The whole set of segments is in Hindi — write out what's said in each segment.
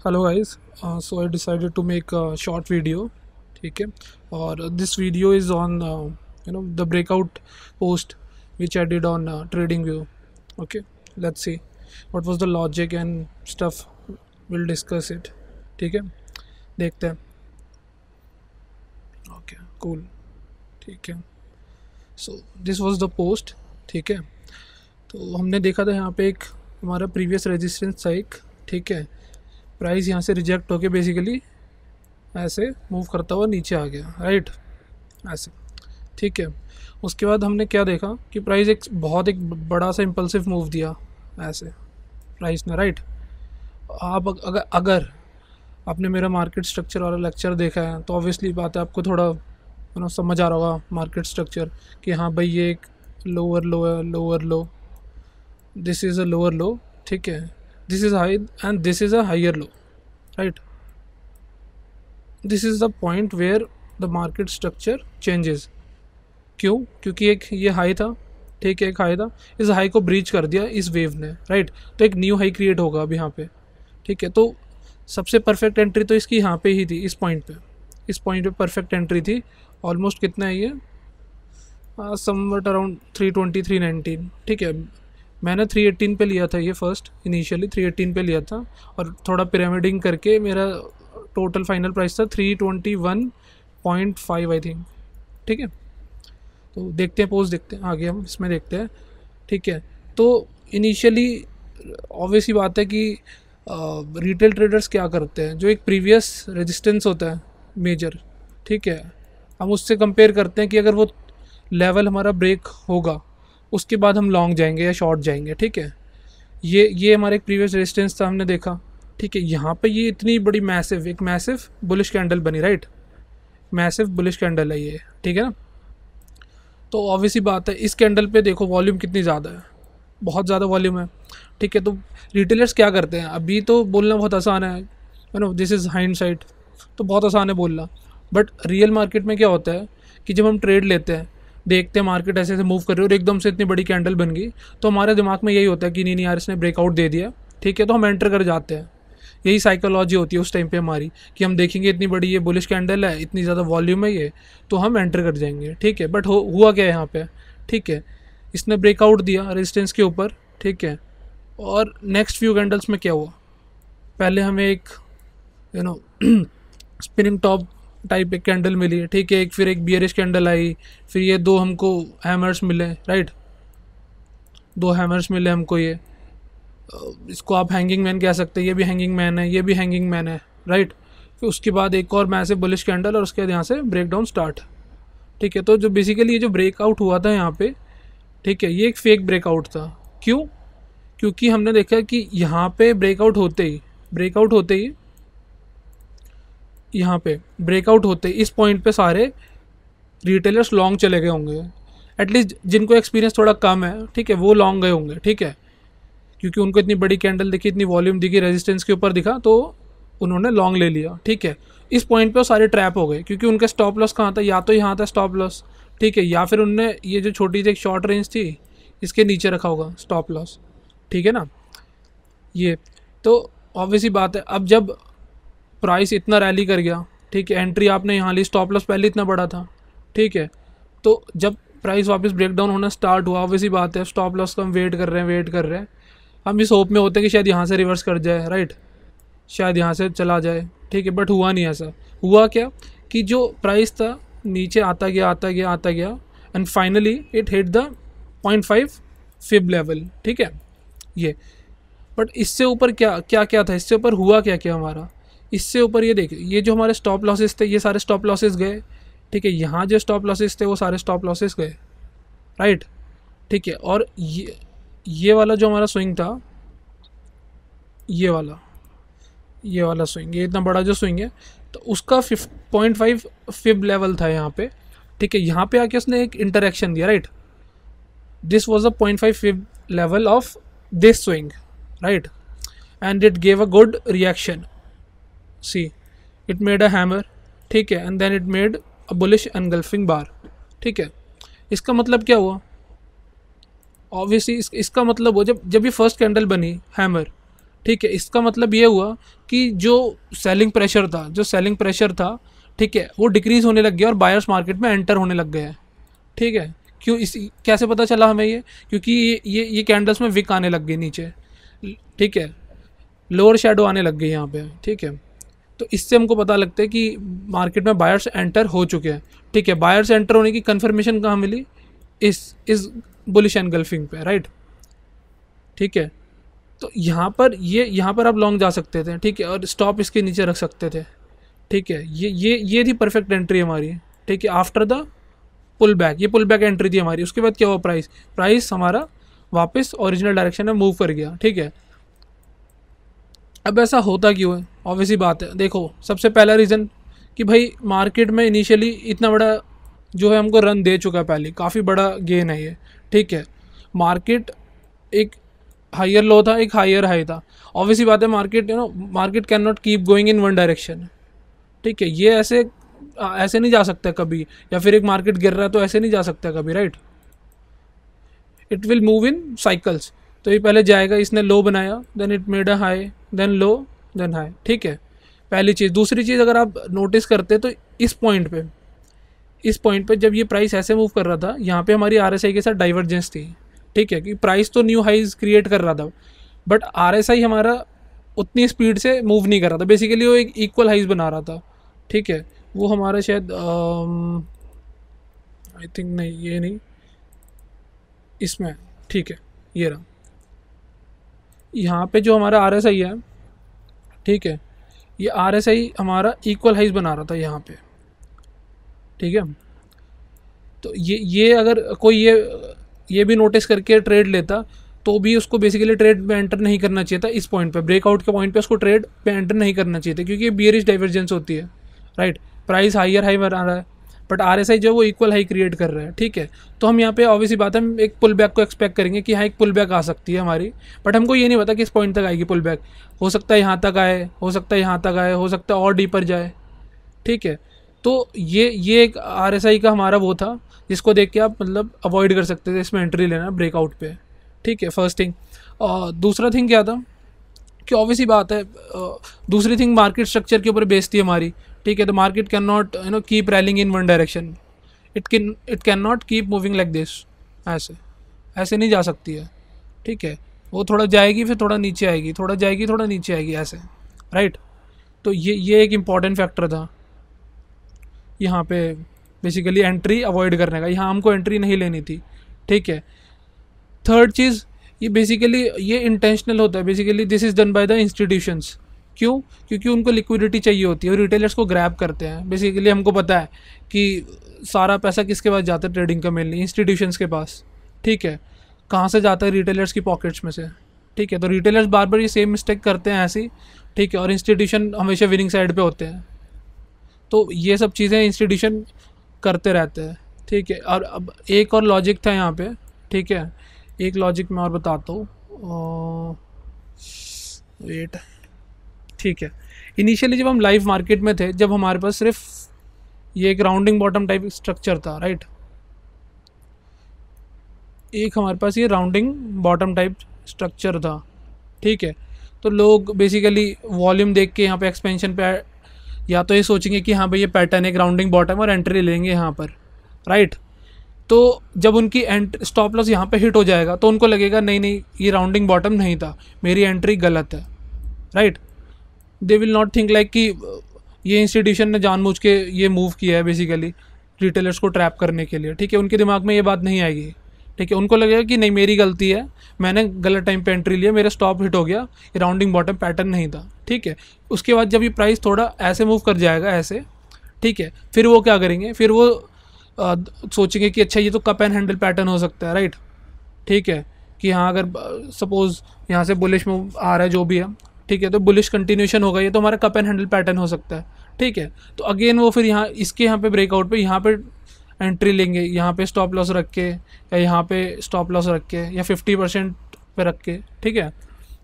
Hello guys, so I decided to make a short video, ठीक है. और this video is on the breakout post which I did on TradingView. Okay, let's see what was the logic and stuff. We'll discuss it. ठीक है, देखते हैं. Okay, cool. ठीक है. So this was the post. ठीक है, तो हमने देखा था यहाँ पे एक हमारा प्रीवियस रेजिस्टेंस था एक. ठीक है, प्राइस यहाँ से रिजेक्ट होके बेसिकली ऐसे मूव करता हुआ नीचे आ गया, राइट, ऐसे. ठीक है, उसके बाद हमने क्या देखा कि प्राइस एक बड़ा सा इम्पल्सिव मूव दिया ऐसे प्राइस ने, राइट. आप अगर आपने मेरा मार्केट स्ट्रक्चर वाला लेक्चर देखा है तो ऑब्वियसली बात है, आपको थोड़ा समझ आ रहा होगा मार्केट स्ट्रक्चर कि हाँ भाई ये एक लोअर लो है, lower low, this is a lower लो. ठीक है, this is high and this is a higher low, right. This is the point where the market structure changes. क्यों? क्योंकि एक ये हाई था, ठीक है, एक हाई था, इस हाई को ब्रीच कर दिया इस वेव ने, राइट. तो एक न्यू हाई क्रिएट होगा अब यहाँ पे. ठीक है, तो सबसे परफेक्ट एंट्री तो इसकी यहाँ पे ही थी, इस पॉइंट पे परफेक्ट एंट्री थी. ऑलमोस्ट कितना है ये, समवट अराउंड 320 319. ठीक है, मैंने 318 पे लिया था ये फर्स्ट, इनिशियली 318 पे लिया था और थोड़ा पिरामिडिंग करके मेरा टोटल फाइनल प्राइस था 321.5 आई थिंक. ठीक है, तो देखते हैं पोस्ट, देखते हैं आगे, हम इसमें देखते हैं. ठीक है, तो इनिशियली ऑब्वियस ही बात है कि रिटेल ट्रेडर्स क्या करते हैं, जो एक प्रीवियस रेजिस्टेंस होता है मेजर, ठीक है, हम उससे कंपेयर करते हैं कि अगर वो लेवल हमारा ब्रेक होगा उसके बाद हम लॉन्ग जाएंगे या शॉर्ट जाएंगे. ठीक है, ये हमारा एक प्रीवियस रेजिस्टेंस था, हमने देखा. ठीक है, यहाँ पे ये इतनी बड़ी मैसिव बुलिश कैंडल बनी, राइट, मैसिव बुलिश कैंडल है ये. ठीक है ना, तो ऑब्वियसली बात है इस कैंडल पे देखो वॉल्यूम कितनी ज़्यादा है, बहुत ज़्यादा वॉल्यूम है. ठीक है, तो रिटेलर्स क्या करते हैं, अभी तो बोलना बहुत आसान है, दिस इज़ हाइंडसाइट, तो बहुत आसान है बोलना. बट रियल मार्केट में क्या होता है कि जब हम ट्रेड लेते हैं, देखते हैं मार्केट ऐसे ऐसे मूव कर रही है और एकदम से इतनी बड़ी कैंडल बन गई, तो हमारे दिमाग में यही होता है कि नहीं यार इसने ब्रेकआउट दे दिया. ठीक है, तो हम एंटर कर जाते हैं. यही साइकोलॉजी होती है उस टाइम पे हमारी कि हम देखेंगे इतनी बड़ी ये बुलिश कैंडल है, इतनी ज़्यादा वॉल्यूम है ये, तो हम एंटर कर जाएंगे. ठीक है, बट हुआ क्या है यहाँ पे. ठीक है, इसने ब्रेकआउट दिया रेजिस्टेंस के ऊपर. ठीक है, और नेक्स्ट फ्यू कैंडल्स में क्या हुआ, पहले हमें एक स्पिनिंग टॉप टाइप एक कैंडल मिली है. ठीक है, फिर एक बियरिश कैंडल आई, फिर ये दो हमको हैमर्स मिले, राइट, दो हैमर्स मिले हमको. ये इसको आप हैंगिंग मैन कह सकते हैं, ये भी हैंगिंग मैन है, ये भी हैंगिंग मैन है, राइट. फिर उसके बाद एक और मैसिव बुलिश कैंडल और उसके बाद यहाँ से ब्रेकडाउन स्टार्ट. ठीक है, तो जो बेसिकली ये जो ब्रेकआउट हुआ था यहाँ पे, ठीक है, ये एक फेक ब्रेकआउट था. क्यों? क्योंकि हमने देखा कि यहाँ पे ब्रेकआउट होते ही यहाँ पे ब्रेकआउट होते इस पॉइंट पे सारे रिटेलर्स लॉन्ग चले गए होंगे. एटलीस्ट जिनको एक्सपीरियंस थोड़ा कम है, ठीक है, वो लॉन्ग गए होंगे. ठीक है, क्योंकि उनको इतनी बड़ी कैंडल दिखी, इतनी वॉल्यूम दिखी, रेजिस्टेंस के ऊपर दिखा, तो उन्होंने लॉन्ग ले लिया. ठीक है, इस पॉइंट पे वो सारे ट्रैप हो गए क्योंकि उनका स्टॉप लॉस कहाँ था, या तो यहाँ था स्टॉप लॉस, ठीक है, या फिर उनने ये जो छोटी सी एक शॉर्ट रेंज थी इसके नीचे रखा होगा स्टॉप लॉस. ठीक है ना, ये तो ऑब्वियसली बात है. अब जब प्राइस इतना रैली कर गया, ठीक है, एंट्री आपने यहाँ ली, स्टॉप लॉस पहले इतना बड़ा था. ठीक है, तो जब प्राइस वापस ब्रेकडाउन होना स्टार्ट हुआ, ऑब्वियसली बात है स्टॉप लॉस का हम वेट कर रहे हैं. हम इस होप में होते हैं कि शायद यहाँ से रिवर्स कर जाए, राइट, शायद यहाँ से चला जाए. ठीक है, बट हुआ नहीं ऐसा. हुआ क्या कि जो प्राइस था नीचे आता गया and finally it hit the 0.5 fib level. ठीक है, ये, बट इससे ऊपर क्या था, इससे ऊपर हुआ क्या हमारा, इससे ऊपर ये देखिए, ये जो हमारे स्टॉप लॉसेस थे ये सारे स्टॉप लॉसेस गए. ठीक है, यहाँ जो स्टॉप लॉसेस थे वो सारे स्टॉप लॉसेस गए, राइट. ठीक है, और ये वाला जो हमारा स्विंग था, ये वाला स्विंग, ये इतना बड़ा जो स्विंग है, तो उसका 0.5 फिब लेवल था यहाँ पे. ठीक है, यहाँ पे आके उसने एक इंटरेक्शन दिया, right, this was a 0.5 fib level of this swing, right, and it gave a good reaction. See it made a hammer. ठीक है, and then it made a bullish engulfing bar. ठीक है, इसका मतलब क्या हुआ, ऑब्वियसली इसका मतलब वो जब ये फर्स्ट कैंडल बनी हैमर, ठीक है। इसका मतलब ये हुआ कि जो सेलिंग प्रेशर था, ठीक है, वो डिक्रीज होने लग गया और बायर्स मार्केट में एंटर होने लग गए हैं। ठीक है। क्यों, इस कैसे पता चला हमें ये? क्योंकि ये कैंडल्स में विक आने लग गई नीचे, ठीक है, लोअर शेडो आने लग गई यहाँ पे, ठीक है। तो इससे हमको पता लगता है कि मार्केट में बायर्स एंटर हो चुके हैं, ठीक है। बायर्स एंटर होने की कंफर्मेशन कहाँ मिली? इस बुलिश एनगल्फिंग पे, राइट, ठीक है। तो यहाँ पर आप लॉन्ग जा सकते थे, ठीक है, और स्टॉप इसके नीचे रख सकते थे, ठीक है। ये थी परफेक्ट एंट्री हमारी, ठीक है, आफ्टर द पुल बैक। ये पुल बैक एंट्री थी हमारी। उसके बाद क्या हुआ? प्राइस हमारा वापस ओरिजिनल डायरेक्शन में मूव कर गया, ठीक है। अब ऐसा होता क्यों है? ऑब्वियसली बात है, देखो, सबसे पहला रीज़न कि भाई मार्केट में इनिशियली इतना बड़ा जो है हमको रन दे चुका है, पहले काफ़ी बड़ा गेन है ये, ठीक है। मार्केट एक हायर लो था, एक हायर हाई था। ऑब्वियसली बात है, market can not keep going in one direction, ठीक है। ये ऐसे नहीं जा सकता कभी, या फिर एक मार्केट गिर रहा है तो ऐसे नहीं जा सकता कभी, right. It will move in cycles. तो ये पहले जाएगा, इसने लो बनाया, then it made a high, then low, then high, ठीक है, पहली चीज़। दूसरी चीज़ अगर आप नोटिस करते तो इस पॉइंट पे जब ये प्राइस ऐसे मूव कर रहा था, यहाँ पे हमारी आरएसआई के साथ डाइवर्जेंस थी, ठीक है, कि प्राइस तो न्यू हाइज क्रिएट कर रहा था, बट आरएसआई हमारा उतनी स्पीड से मूव नहीं कर रहा था। बेसिकली वो एक इक्वल हाइज बना रहा था, ठीक है। वो हमारा शायद आई थिंक नहीं, ये नहीं, इसमें, ठीक है, ये रहा। यहाँ पे जो हमारा आरएसआई है, ठीक है, ये आरएसआई हमारा इक्वल हाइज बना रहा था यहाँ पे, ठीक है। तो ये अगर कोई ये भी नोटिस करके ट्रेड लेता तो भी उसको बेसिकली ट्रेड में एंटर नहीं करना चाहिए था। इस पॉइंट पे, ब्रेकआउट के पॉइंट पे उसको ट्रेड पे एंटर नहीं करना चाहिए था, क्योंकि ये बियरिश डाइवर्जेंस होती है, राइट। प्राइस हाई बना रहा है, बट आरएसआई जो है वो इक्वल हाई क्रिएट कर रहा है, ठीक है। तो हम यहाँ पे ऑब्वियसली बात है, हम एक पुल बैक को एक्सपेक्ट करेंगे कि हाँ एक पुल बैक आ सकती है हमारी, बट हमको ये नहीं पता किस पॉइंट तक आएगी पुल बैक। हो सकता है यहाँ तक आए, हो सकता है यहाँ तक आए, हो सकता है और डीपर जाए, ठीक है। तो ये एक आरएसआई का हमारा वो था जिसको देख के आप मतलब अवॉइड कर सकते थे इसमें एंट्री लेना ब्रेकआउट पे, ठीक है, फर्स्ट थिंग। दूसरा थिंग क्या था कि ऑब्वियसली बात है, दूसरी थिंग मार्केट स्ट्रक्चर के ऊपर बेस्ड थी हमारी, ठीक है। तो market can not keep railing in one direction, it can not keep moving like this, ऐसे नहीं जा सकती है, ठीक है। वो थोड़ा जाएगी, फिर थोड़ा नीचे आएगी, थोड़ा जाएगी, थोड़ा नीचे आएगी, ऐसे, राइट। तो ये एक इम्पॉर्टेंट फैक्टर था यहाँ पे, बेसिकली एंट्री अवॉइड करने का। यहाँ हमको एंट्री नहीं लेनी थी, ठीक है। थर्ड चीज़, ये बेसिकली ये इंटेंशनल होता है, basically this is done by the institutions. क्यों? क्योंकि उनको लिक्विडिटी चाहिए होती है और रिटेलर्स को ग्रैब करते हैं। बेसिकली हमको पता है कि सारा पैसा किसके पास जाता है ट्रेडिंग का, मेनली इंस्टीट्यूशंस के पास, ठीक है। कहाँ से जाता है? रिटेलर्स की पॉकेट्स में से, ठीक है। तो रिटेलर्स बार बार ये सेम मिस्टेक करते हैं ऐसी, ठीक है, और इंस्टीट्यूशन हमेशा विनिंग साइड पे होते हैं। तो ये सब चीज़ें इंस्टीट्यूशन करते रहते हैं, ठीक है। और अब एक और लॉजिक था यहाँ पे, ठीक है, एक लॉजिक मैं और बताता हूँ, वेट, ठीक है। इनिशियली जब हम लाइव मार्केट में थे, जब हमारे पास सिर्फ ये एक राउंडिंग बॉटम टाइप स्ट्रक्चर था, राइट, एक हमारे पास ये राउंडिंग बॉटम टाइप स्ट्रक्चर था, ठीक है। तो लोग बेसिकली वॉल्यूम देख के यहाँ पे एक्सपेंशन पे या तो ये सोचेंगे कि हाँ भाई ये पैटर्न एक राउंडिंग बॉटम और एंट्री लेंगे यहाँ पर, राइट। तो जब उनकी स्टॉप लॉस यहाँ पे हिट हो जाएगा तो उनको लगेगा नहीं नहीं ये राउंडिंग बॉटम नहीं था, मेरी एंट्री गलत है, right. They will not think like कि ये इंस्टीट्यूशन ने जानबूझ के ये मूव किया है बेसिकली रिटेलर्स को ट्रैप करने के लिए, ठीक है। उनके दिमाग में ये बात नहीं आएगी, ठीक है। उनको लगेगा कि नहीं मेरी गलती है, मैंने गलत टाइम पे एंट्री लिया, मेरा स्टॉप हिट हो गया, ये राउंडिंग बॉटम पैटर्न नहीं था, ठीक है। उसके बाद जब ये प्राइस थोड़ा ऐसे मूव कर जाएगा ऐसे, ठीक है, फिर वो क्या करेंगे, फिर वो सोचेंगे कि अच्छा ये तो कप एंड हैंडल पैटर्न हो सकता है, राइट, ठीक है। कि हाँ अगर सपोज यहाँ से बुलिश मूव आ रहा है जो भी है, ठीक है, तो बुलिश कंटिन्यूशन होगा, ये तो हमारा कप एंड हैंडल पैटर्न हो सकता है, ठीक है। तो अगेन वो फिर यहाँ इसके यहाँ पे ब्रेकआउट पे यहाँ पे एंट्री लेंगे, यहाँ पे स्टॉप लॉस रख के या यहाँ पे स्टॉप लॉस रख के या 50% पे रख के, ठीक है।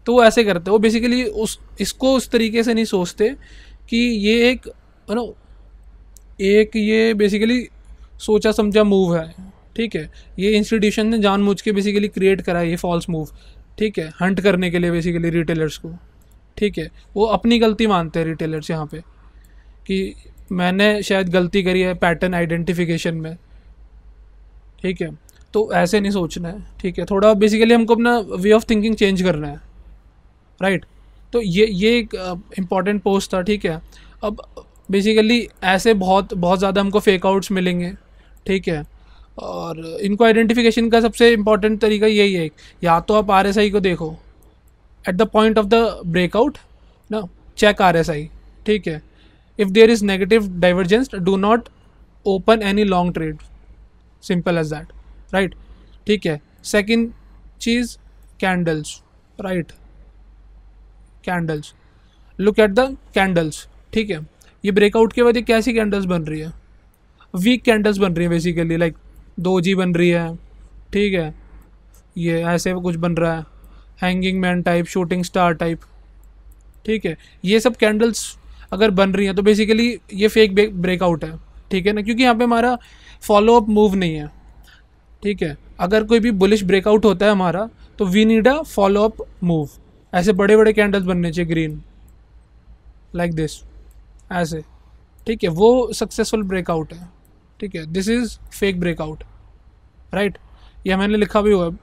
तो वो ऐसे करते हैं, वो बेसिकली इसको उस तरीके से नहीं सोचते कि ये एक ये बेसिकली सोचा समझा मूव है, ठीक है। ये इंस्टीट्यूशन ने जानबूझ के बेसिकली क्रिएट करा है ये फॉल्स मूव, ठीक है, हंट करने के लिए बेसिकली रिटेलर्स को। ठीक है, वो अपनी गलती मानते हैं रिटेलर्स यहाँ पे कि मैंने शायद गलती करी है पैटर्न आइडेंटिफिकेशन में, ठीक है। तो ऐसे नहीं सोचना है, ठीक है। थोड़ा बेसिकली हमको अपना वे ऑफ थिंकिंग चेंज करना है, राइट। तो ये एक इम्पॉर्टेंट पोस्ट था, ठीक है। अब बेसिकली ऐसे बहुत बहुत ज़्यादा हमको फेक आउट्स मिलेंगे, ठीक है। और इनको आइडेंटिफिकेशन का सबसे इम्पॉर्टेंट तरीका यही है, या तो आप RSI को देखो at the point of the breakout ना, चेक RSI, ठीक है। If there is negative divergence do not open any long trade, simple as that, right, ठीक है। सेकेंड चीज़ candles, right, candles, look at the candles, ठीक है। ये ब्रेकआउट के बाद ये कैसी कैंडल्स बन रही है, वीक कैंडल्स बन रही है बेसिकली, लाइक दोजी बन रही है, ठीक है। ये ऐसे कुछ बन रहा है, hanging man type, shooting star type, ठीक है। ये सब कैंडल्स अगर बन रही हैं तो बेसिकली ये फेक ब्रेकआउट है, ठीक है ना, क्योंकि यहाँ पे हमारा फॉलो अप मूव नहीं है, ठीक है। अगर कोई भी बुलिश ब्रेकआउट होता है हमारा तो we need a follow up move, ऐसे बड़े बड़े कैंडल्स बनने चाहिए ग्रीन, लाइक दिस, ऐसे, ठीक है। वो सक्सेसफुल ब्रेकआउट है, ठीक है। This is fake breakout, right. ये मैंने लिखा भी हुआ है,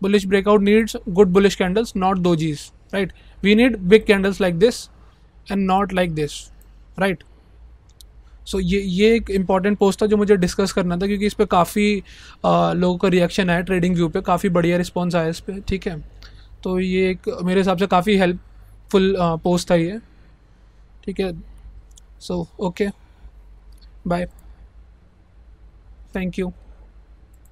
bullish breakout needs good bullish candles, not dojis, right. We need big candles like this and not like this, right. So ये एक इम्पॉर्टेंट पोस्ट था जो मुझे डिस्कस करना था, क्योंकि इस पर काफ़ी लोगों का रिएक्शन आया, ट्रेडिंग व्यू पे काफ़ी बढ़िया रिस्पॉन्स आया इस पर, ठीक है। तो ये एक मेरे हिसाब से काफ़ी हेल्पफुल पोस्ट था ये, ठीक है। So okay, bye, thank you.